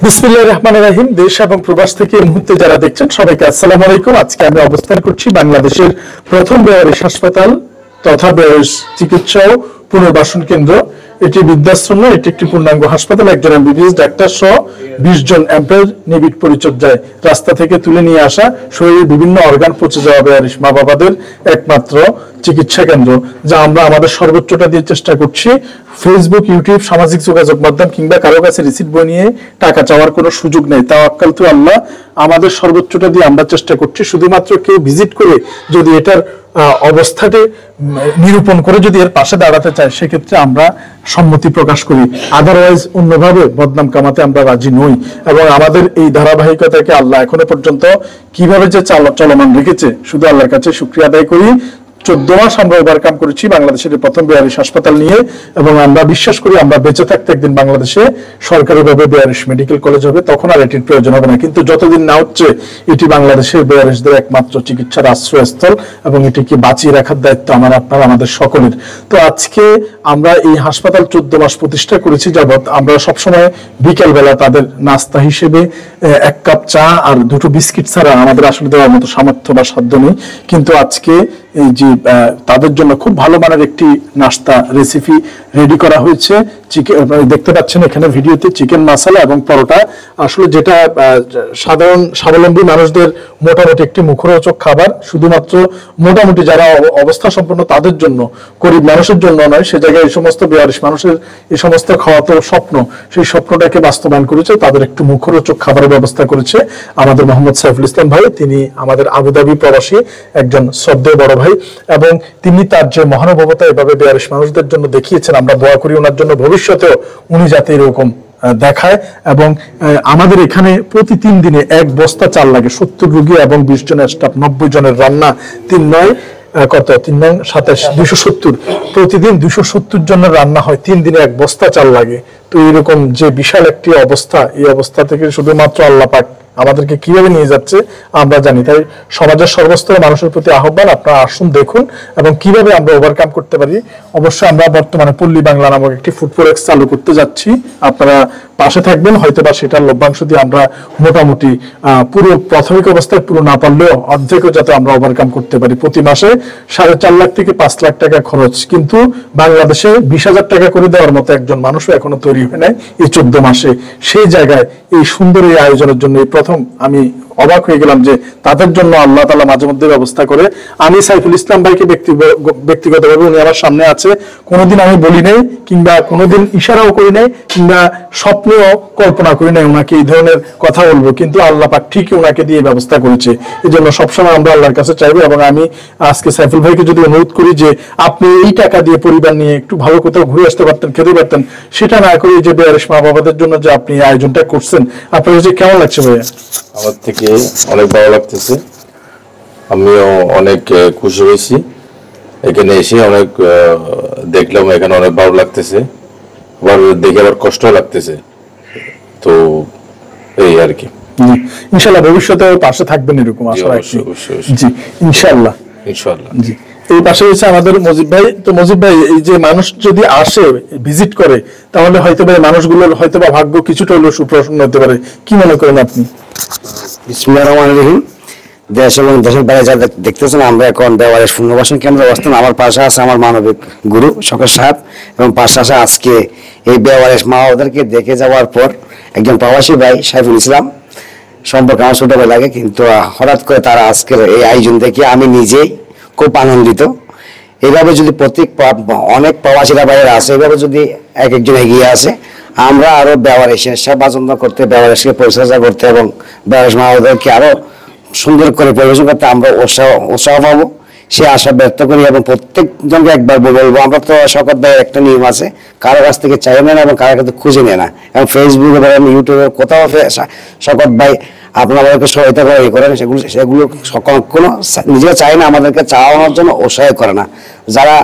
বিসমিল্লাহির রহমানির রহিম। দেশ এবং প্রবাস থেকে এই মুহূর্তে যারা দেখছেন সবাইকে আসসালামু আলাইকুম। আজকে আমি অবস্থান করছি বাংলাদেশের প্রথম বেয়ারিশ হাসপাতাল তথা বেয়ারিশ চিকিৎসা ও পুনর্বাসন কেন্দ্র। এটি বৃদ্ধাশ্রম নয়, এটি একটি পূর্ণাঙ্গ হাসপাতাল। একজন এমবিবিএস ডাক্তার সহ 20 জন এমপ্লয়ের নিবিড় পরিচর্যায় রাস্তা থেকে তুলে নিয়ে আসা শরীরের বিভিন্ন অর্গান পচে যাওয়া বেয়ারিশ মা বাবাদের একমাত্র চিকিৎসা কেন্দ্র, যা আমরা আমাদের সর্বোচ্চটা দিয়ে চেষ্টা করছি। ফেসবুক, ইউটিউব, সামাজিক যোগাযোগ মাধ্যম কিংবা কারো কাছে রিসিট বই নিয়ে টাকা চাওয়ার কোনো সুযোগ নেই। তাওয়াক্কাল তু আল্লাহ, আমাদের সর্বোচ্চটা দিয়ে আমরা চেষ্টা করছি। শুধুমাত্র কেউ ভিজিট করে যদি এটার অবস্থাটি নিরূপণ করে যদি এর পাশে দাঁড়াতে চায়, সেক্ষেত্রে আমরা সম্মতি প্রকাশ করি। আদারওয়াইজ অন্যভাবে বদনাম কামাতে আমরা রাজি নই। এবং আমাদের এই ধারাবাহিকতাকে আল্লাহ এখনো পর্যন্ত কিভাবে যে চলমান রেখেছে, শুধু আল্লাহর কাছে শুকরিয়া আদায় করি। 14 মাস আমরা ওভারকাম করেছি বাংলাদেশের প্রথম বেয়ারিশ হাসপাতাল নিয়ে, এবং আমরা বিশ্বাস করি আমরা বেঁচে থাকতে একদিন বাংলাদেশে সরকারিভাবে বেয়ারিশ মেডিকেল কলেজ হবে, তখন আর এটির প্রয়োজন হবে না। কিন্তু যতদিন না হচ্ছে, এটি বাংলাদেশের বেয়ারিশদের একমাত্র চিকিৎসার আশ্রয়স্থল, এবং এটিকে বাঁচিয়ে রাখার দায়িত্ব আমাদের সকলের। তো আজকে আমরা এই হাসপাতাল 14 মাস প্রতিষ্ঠা করেছি যাবৎ আমরা সবসময় বিকেলবেলা তাদের নাস্তা হিসেবে 1 কাপ চা আর 2টো বিস্কিট ছাড়া আমাদের আসলে দেওয়ার মতো সামর্থ্য বা সাধ্য নেই। কিন্তু আজকে এই যে তাদের জন্য খুব ভালো মানের একটি নাস্তা রেসিপি রেডি করা হয়েছে। দেখতে পাচ্ছেন এখানে ভিডিওতে চিকেন মশলা এবং পরোটা, আসলে যেটা সাধারণ স্বাবলম্বী মানুষদের মোটামুটি একটি মুখরোচক খাবার। শুধুমাত্র মোটামুটি যারা অবস্থা সম্পন্ন তাদের জন্য, গরিব মানুষের জন্য নয়। সে জায়গায় এই সমস্ত বেয়ারিশ মানুষের এই সমস্ত খাওয়া তো স্বপ্ন, সেই স্বপ্নটাকে বাস্তবায়ন করেছে। তাদের একটু মুখরোচক খাবারের ব্যবস্থা করেছে আমাদের মোহাম্মদ সাইফুল ইসলাম ভাই। তিনি আমাদের আবুধাবি প্রবাসী একজন শ্রদ্ধেয় বড় ভাই, এবং তিনি তার যে মহানুভবতা এভাবে বেয়ারিশ মানুষদের জন্য দেখিয়েছেন, আমরা দোয়া করি ওনার জন্য ভবিষ্যতেও উনি যাতে এরকম দেখায়। এবং আমাদের এখানে প্রতি 3 দিনে 1 বস্তা চাল লাগে। 70 রোগী এবং 20 জনের স্টাফ, 90 জনের রান্না, 270 প্রতিদিন 270 জনের রান্না হয়। 3 দিনে 1 বস্তা চাল লাগে। তো এরকম যে বিশাল একটি অবস্থা, এই অবস্থা থেকে শুধুমাত্র আল্লাহ পাক আমাদেরকে কিভাবে নিয়ে যাচ্ছে আমরা জানি। তাই সমাজের সর্বস্তরের মানুষের প্রতি আহ্বান, আপনারা আসুন দেখুন এবং কিভাবে আমরা ওভারকাম করতে পারি। অবশ্যই আমরা বর্তমানে পল্লী বাংলা নামক একটি ফুড প্রোডাক্টস চালু করতে যাচ্ছি। আপনারা পাশে থাকবেন, হয়তোবা সেটার লভ্যাংশ দিয়ে আমরা মোটামুটি পুরো প্রাথমিক অবস্থায় পুরো না পারলেও অর্ধেকও যাতে আমরা ওভারকাম করতে পারি। প্রতি মাসে 4.5 লাখ থেকে 5 লাখ টাকা খরচ, কিন্তু বাংলাদেশে 20,000 টাকা করে দেওয়ার মতো একজন মানুষও এখনো তৈরি হয় নাই এই 14 মাসে। সেই জায়গায় এই সুন্দর এই আয়োজনের জন্য প্রথম আমি অবাক হয়ে গেলাম যে তাদের জন্য আল্লাহ তাআলা মাঝে মধ্যে ব্যবস্থা করে। আমি সাইফুল ইসলাম ভাইকে ব্যক্তিগতভাবে, উনি আমার সামনে আছে, কোনোদিন আমি বলি নাই কিংবা কোনোদিন ইশারাও করি নাই কিংবা স্বপ্নেও কল্পনা করি নাই ওনাকে এই ধরনের কথা বলবো, কিন্তু আল্লাহ পাক ঠিকই ওনাকে দিয়ে ব্যবস্থা করেছে। এই জন্য সবসময় আমরা আল্লাহর কাছে চাইবো। এবং আমি আজকে সাইফুল ভাইকে যদি অনুরোধ করি যে আপনি এই টাকা দিয়ে পরিবার নিয়ে একটু ভালো কোথাও ঘুরে আসতে পারতেন, খেতে পারতেন, সেটা না করে যে বেয়ারিশ মা বাবাদের জন্য যে আপনি আয়োজনটা করছেন, আপনার কাছে কেমন লাগছে ভাইয়া? আমার থেকে অনেক ভালো লাগতেছে, আমিও অনেক খুশি হয়েছি। এখানে এসে অনেক দেখলাম, এখানে অনেক ভালো লাগতেছে, আবার দেখে আবার কষ্ট লাগতেছে। তো এই আর কি, ইনশাআল্লাহ ভবিষ্যতে পাশে থাকবেন এরকম আশা রাখছি। জি ইনশাআল্লাহ, ইনশাআল্লাহ। জি, এই পাশে হচ্ছে আমাদের মজিদ ভাই। তো মজিদ ভাই, এই যে মানুষ যদি আসে ভিজিট করে, তাহলে হয়তো বা মানুষগুলোর হয়তো বা ভাগ্য কিছুটা হলেও সুপ্রসন্ন হতে পারে। কি মনে করেন আপনি? বিসমিল্লাহির রহমানির রহিম। দেশ এবং দেশের বাইরে যা দেখতেছেন, আমরা এখন বেয়ারিশ পুনর্বাসন কেন্দ্রে অবস্থান। আমার পাশে আছে আমার মানবিক গুরু শওকত সাহেব, এবং পাশে আছে আজকে এই বেয়ারিশ মা বাবাদেরকে দেখে যাওয়ার পর একজন প্রবাসী ভাই সাইফুল ইসলাম, সম্পর্কে আমার ছোট ভাই লাগে, কিন্তু হঠাৎ করে তারা আজকের এই আয়োজন দেখে আমি নিজেই খুব আনন্দিত। এইভাবে যদি অনেক প্রবাসীরা বাইরে আসে, এইভাবে যদি একজন এগিয়ে আসে, আমরা আরো বেয়ারিশের সেবা যত্ন করতে, বেয়ারিশকে পরিচর্যা করতে এবং বেয়ারিশ মা বাবাদেরকে আরো সুন্দর করে পরিবেশন করতে আমরা উৎসাহ পাবো, সে আশা ব্যক্ত করি। এবং প্রত্যেকজনকে একবার বলবো, আমরা তো শওকত ভাইয়ের একটা নিয়ম আছে, কারো কাছ থেকে চাই না এবং কারো কাছে খুঁজে নেয় না। এবং ফেসবুকে বা ইউটিউবে কোথাও শওকত ভাই আপনাদেরকে সহায়তা করেন, সেগুলো কোনো নিজেরা চায় না, আমাদেরকে চাওয়ানোর জন্য উৎসাহ করে না। যারা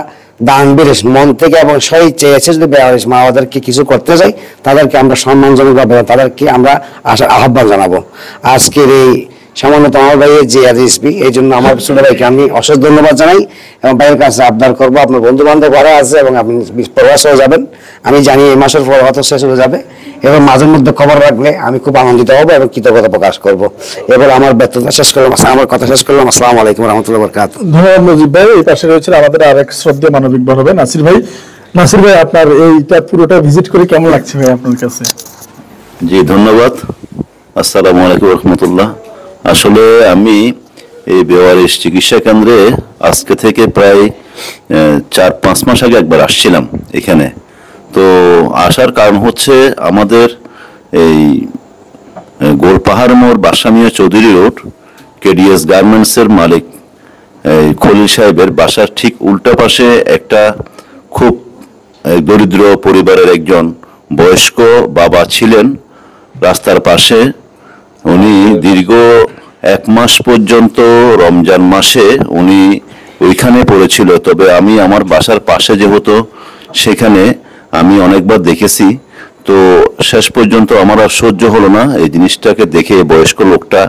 দানবীর মন থেকে এবং সেই চেয়েছে যদি বেয়ারিশ মা বাবাদেরকে কিছু করতে চাই, তাদেরকে আমরা সম্মানজনকভাবে তাদেরকে আমরা আসার আহ্বান জানাবো। আজকের এই সামান্যত আমার ভাইয়ের যে রেসিপি, এই জন্য আমার ছোট ভাইকে আমি অশেষ ধন্যবাদ জানাই এবং ভাইয়ের কাছে আবদার করবো, আপনার বন্ধু বান্ধব ঘরে আছে এবং আপনি প্রবাসেও যাবেন, আমি জানি এই মাসের পর হয়তো শেষ হয়ে যাবে, এবং মাঝে মধ্যে খবর রাখলে আমি খুব আনন্দিত হব এবং কৃতজ্ঞতা প্রকাশ করবো। এবার আমার ব্যর্থতা শেষ করলাম, আমার কথা শেষ করলাম। আসসালামু আলাইকুম রহমতুল্লাহ বরকাত। ধন্যবাদ নজিব ভাই। এই পাশে রয়েছেন আমাদের আরেক শ্রদ্ধেয় মানবিক বড় ভাই নাসির ভাই। নাসির ভাই, আপনার এইটা পুরোটা ভিজিট করে কেমন লাগছে ভাই আপনার কাছে? জি ধন্যবাদ। আসসালামু আলাইকুম রহমতুল্লাহ। আসলে আমি এই বেওয়ারিশ চিকিৎসা কেন্দ্রে আজকে থেকে প্রায় 4-5 মাস আগে একবার আসছিলাম এখানে। তো আসার কারণ হচ্ছে আমাদের এই গোলপাহাড় মোড় বাসামিয়া চৌধুরী রোড কেডিএস গার্মেন্টসের মালিক এই খলিল সাহেবের বাসার ঠিক উল্টা পাশে একটা খুব দরিদ্র পরিবারের একজন বয়স্ক বাবা ছিলেন রাস্তার পাশে। উনি দীর্ঘ 1 মাস পর্যন্ত রমজান মাসে উনি ওইখানে পড়েছিল। তবে আমি আমার বাসার পাশে যেহেতু সেখানে আমি অনেকবার দেখেছি, তো শেষ পর্যন্ত আমার আর সহ্য হলো না এই জিনিসটাকে দেখে। বয়স্ক লোকটা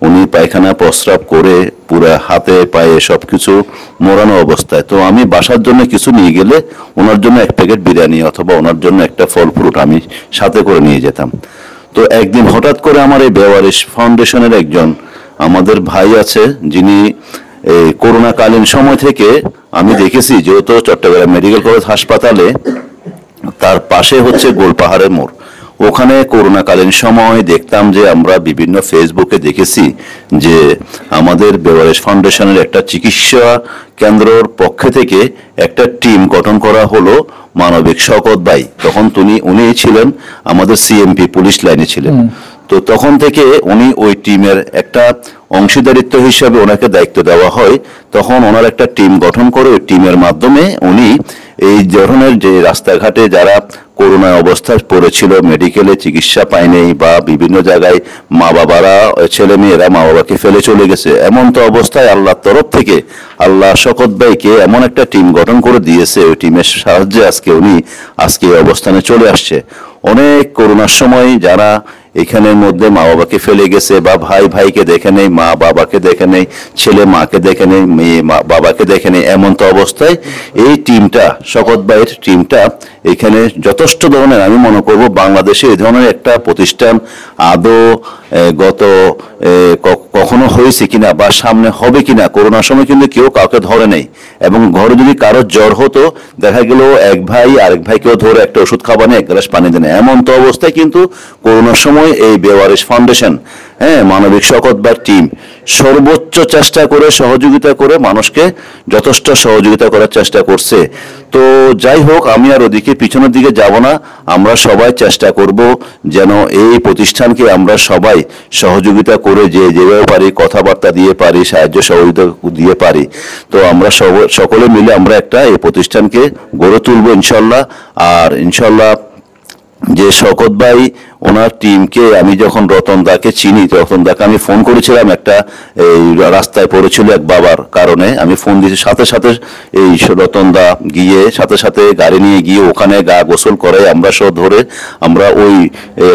উনি পায়খানা প্রস্রাব করে পুরো হাতে পায়ে সবকিছু মোড়ানো অবস্থায়। তো আমি বাসার জন্য কিছু নিয়ে গেলে ওনার জন্য 1 প্যাকেট বিরিয়ানি অথবা ওনার জন্য একটা ফল ফ্রুট আমি সাথে করে নিয়ে যেতাম। তো একদিন হঠাৎ করে আমার এই বেওয়ারিশ ফাউন্ডেশনের একজন আমাদের ভাই আছে, যিনি এই করোনাকালীন সময় থেকে আমি দেখেছি, যেহেতু চট্টগ্রাম মেডিকেল কলেজ হাসপাতালে তার পাশে হচ্ছে গোলপাহাড়ের মোড়, ওখানে করোনাকালীন সময় দেখতাম যে আমরা বিভিন্ন ফেসবুকে দেখেছি যে আমাদের বেওয়ারিশ ফাউন্ডেশনের একটা চিকিৎসা কেন্দ্রের পক্ষ থেকে একটা টিম গঠন করা হলো মানবিক শওকত ভাই। তখন উনি ছিলেন আমাদের সিএমপি পুলিশ লাইনে ছিলেন। তো তখন থেকে উনি ওই টিমের একটা অংশীদারিত্ব হিসাবে ওনাকে দায়িত্ব দেওয়া হয়। তখন ওনার একটা টিম গঠন করে ওই টিমের মাধ্যমে উনি এই ধরনের যে রাস্তাঘাটে যারা করোনা অবস্থায় পড়েছিল, মেডিকেলে চিকিৎসা পায়নি বা বিভিন্ন জায়গায় মা বাবারা ছেলে মেয়েরা মা বাবাকে ফেলে চলে গেছে, এমন তো অবস্থায় আল্লাহর তরফ থেকে আল্লাহ শওকত ভাইকে এমন একটা টিম গঠন করে দিয়েছে। ওই টিমের সাহায্যে আজকে এই অবস্থানে চলে আসছে। অনেক করোনার সময় যারা এখানের মধ্যে মা বাবাকে ফেলে গেছে বা ভাই ভাইকে দেখে নেই, মা বাবাকে দেখে নেই, ছেলে মাকে দেখে নেই, মেয়ে মা বাবাকে দেখে নেই, এমন তো অবস্থায় এই টিমটা, শওকত ভাইয়ের টিমটা এখানে যথেষ্ট ধরনের, আমি মনে করব বাংলাদেশে এই ধরনের একটা প্রতিষ্ঠান আদৌ গত কখনো হয়েছে কিনা বা সামনে হবে কিনা। করোনার সময় কিন্তু কেউ কাউকে ধরে নেই, এবং ঘরে যদি কারোর জ্বর হতো দেখা গেল এক ভাই আরেক ভাইকেও ধরে একটা ওষুধ খাওয়ানো, 1 গ্লাস পানি দেন, এমন তো অবস্থায় কিন্তু করোনার সময় এই বেওয়ারিশ ফাউন্ডেশন, মানবিক শওকত ভাইয়ের টিম সর্বোচ্চ চেষ্টা করে সহযোগিতা করে মানুষকে যথেষ্ট সহযোগিতা করার চেষ্টা করছে। তো যাই হোক, আমি আর ওদিকে পিছনের দিকে যাব না। আমরা সবাই চেষ্টা করব যেন এই প্রতিষ্ঠানকে আমরা সবাই সহযোগিতা করে যেভাবে পারি কথাবার্তা দিয়ে পারি, সাহায্য সহযোগিতা দিয়ে পারি। তো আমরা সকলে মিলে আমরা একটা এই প্রতিষ্ঠানকে গড়ে তুলব ইনশাল্লাহ। আর ইনশাল্লাহ যে শওকত ভাই ওনার টিমকে, আমি যখন রতনদাকে চিনি, রতনদাকে আমি ফোন করেছিলাম, একটা এই রাস্তায় পড়েছিল এক বাবার কারণে, আমি ফোন দিয়েছি, সাথে সাথে এই রতনদা গিয়ে সাথে সাথে গাড়ি নিয়ে গিয়ে ওখানে গা গোসল করে আমরা সব ধরে আমরা ওই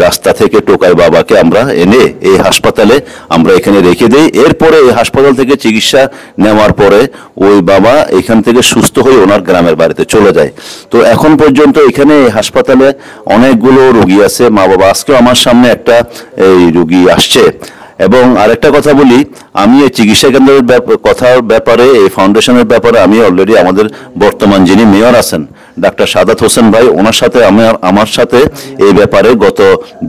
রাস্তা থেকে টোকাই বাবাকে আমরা এনে এই হাসপাতালে আমরা এখানে রেখে দিই। এরপরে এই হাসপাতাল থেকে চিকিৎসা নেওয়ার পরে ওই বাবা এখান থেকে সুস্থ হয়ে ওনার গ্রামের বাড়িতে চলে যায়। তো এখন পর্যন্ত এখানে এই হাসপাতালে অনেকগুলো রোগী আছে, মা বাবা। আজকেও আমার সামনে একটা এই রোগী আসছে। এবং আরেকটা কথা বলি, আমি এই চিকিৎসা কেন্দ্রের কথার ব্যাপারে, এই ফাউন্ডেশনের ব্যাপারে আমি অলরেডি আমাদের বর্তমান যিনি মেয়র আছেন ডাক্তার সাদাত হোসেন ভাই, ওনার সাথে আমার সাথে এই ব্যাপারে গত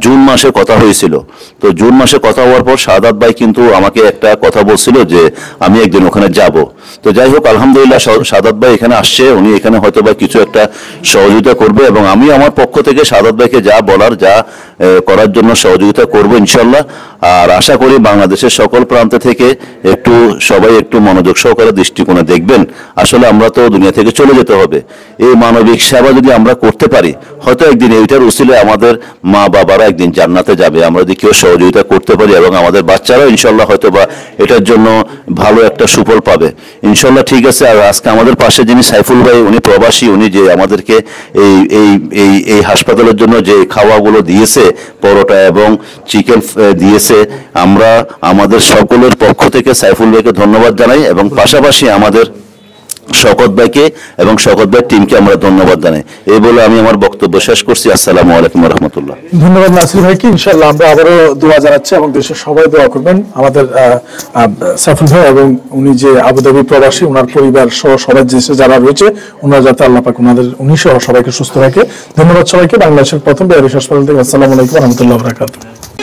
জুন মাসে কথা হয়েছিল। তো জুন মাসে কথা হওয়ার পর সাদাত ভাই কিন্তু আমাকে একটা কথা বলছিল যে আমি একদিন ওখানে যাব। তো যাই হোক, আলহামদুলিল্লাহ সাদাত ভাই এখানে আসছে, উনি এখানে হয়তো বা কিছু একটা সহযোগিতা করবে, এবং আমি আমার পক্ষ থেকে সাদাত ভাইকে যা বলার, যা করার জন্য সহযোগিতা করব ইনশাল্লাহ। আর আশা করি বাংলাদেশের সকল প্রান্ত থেকে সবাই একটু মনোযোগ সহকারে দৃষ্টিকোণে দেখবেন। আসলে আমরা তো দুনিয়া থেকে চলে যেতে হবে, এই মানবিক সেবা যদি আমরা করতে পারি, হয়তো একদিন এইটার উসিলে আমাদের মা বাবারা একদিন জান্নাতে যাবে, আমরা যদি কেউ সহযোগিতা করতে পারি, এবং আমাদের বাচ্চারাও ইনশাল্লাহ হয়তো বা এটার জন্য ভালো একটা সুফল পাবে ইনশাল্লাহ। ঠিক আছে। আর আজকে আমাদের পাশে যিনি সাইফুল ভাই, উনি প্রবাসী, উনি যে আমাদেরকে এই এই এই এই হাসপাতালের জন্য যে খাওয়াগুলো দিয়েছে, পরোটা এবং চিকেন দিয়েছে, আমরা আমাদের সকলের পক্ষ থেকে সাইফুল ভাইকে ধন্যবাদ জানাই, এবং পাশাপাশি আমাদের শওকত ভাইকে এবং শওকত ভাইয়ের টিমকে আমরা ধন্যবাদ জানাই। এই বলে আমি আমার বক্তব্য শেষ করছি। আসসালামু আলাইকুম ওয়া রাহমাতুল্লাহ। ধন্যবাদ নাসির ভাইকে। ইনশাআল্লাহ আমরা আবারও দোয়া জানাচ্ছি এবং দেশের সবাই দোয়া করবেন আমাদের সাইফুল ভাই এবং উনি যে আবুধাবি প্রবাসী, ওনার পরিবার সহ সবাই দেশে যারা রয়েছে, ওনারা যাতে আল্লাহ পাক উনি সহ সবাইকে সুস্থ রাখে। ধন্যবাদ সবাইকে। বাংলাদেশের প্রথম বেয়ারিশ হাসপাতাল থেকে আসসালামু আলাইকুম ওয়া রাহমাতুল্লাহি ওয়া বারাকাতুহু।